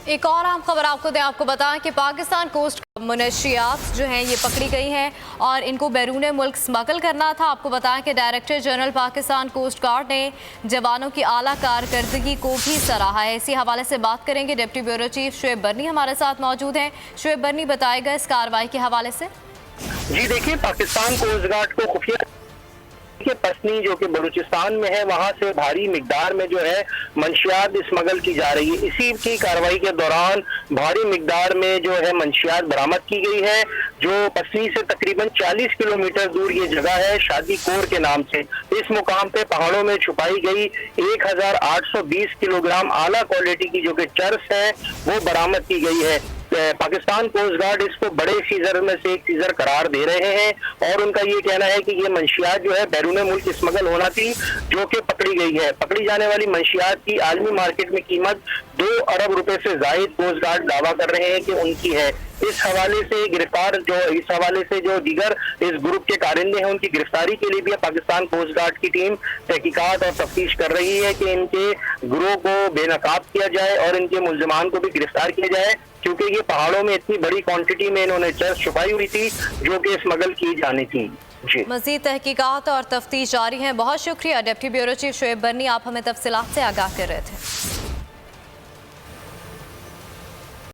एक और अहम खबर आपको दें, आपको बताएं कि पाकिस्तान कोस्ट मुनशियात जो हैं ये पकड़ी गई हैं और इनको बैरून मुल्क स्मगल करना था। आपको बताएं कि director general Pakistan coast guard ने जवानों की आला कारकर्दगी को भी सराहा है। इसी हवाले से बात करेंगे, डिप्टी ब्यूरो चीफ शुएब बर्नी हमारे साथ मौजूद हैं। शुएब बर्नी, बताएगा इस कार्रवाई के हवाले से। जी देखिए, पाकिस्तान कोस्ट गार्ड को खुफिया के पसनी जो कि बलूचिस्तान में है, वहां से भारी मिकदार में जो है मंशियात स्मगल की जा रही है। इसी की कार्रवाई के दौरान भारी मिकदार में जो है मंशियात बरामद की गई है, जो पसनी से तकरीबन 40 किलोमीटर दूर ये जगह है, शादी कोर के नाम से। इस मुकाम पे पहाड़ों में छुपाई गई 1820 किलोग्राम आला क्वालिटी की जो कि चर्स है वो बरामद की गई है। पाकिस्तान कोस्ट गार्ड इसको बड़े सीजर में से एक सीजर करार दे रहे हैं और उनका ये कहना है कि ये मंशियात जो है बैरून मुल्क स्मगल होना थी, जो कि पकड़ी गई है। पकड़ी जाने वाली मंशियात की आलमी मार्केट में कीमत 2 अरब रुपए से जायद कोस्ट गार्ड दावा कर रहे हैं कि उनकी है। इस हवाले से जो दीगर इस ग्रुप के कारिंदे हैं उनकी गिरफ्तारी के लिए भी पाकिस्तान कोस्ट गार्ड की टीम तहकीकात और तफ्तीश कर रही है कि इनके गिरोह को बेनकाब किया जाए और इनके मुल्जिमान को भी गिरफ्तार किया जाए, क्योंकि ये पहाड़ों में इतनी बड़ी क्वांटिटी में इन्होंने चर्स छुपाई हुई थी जो कि स्मगल की जानी थी। मज़ीद तहकीकात और तफ्तीश जारी है। बहुत शुक्रिया डिप्टी ब्यूरो चीफ शुएब बर्नी, आप हमें तफसीलात से आगाह कर रहे थे।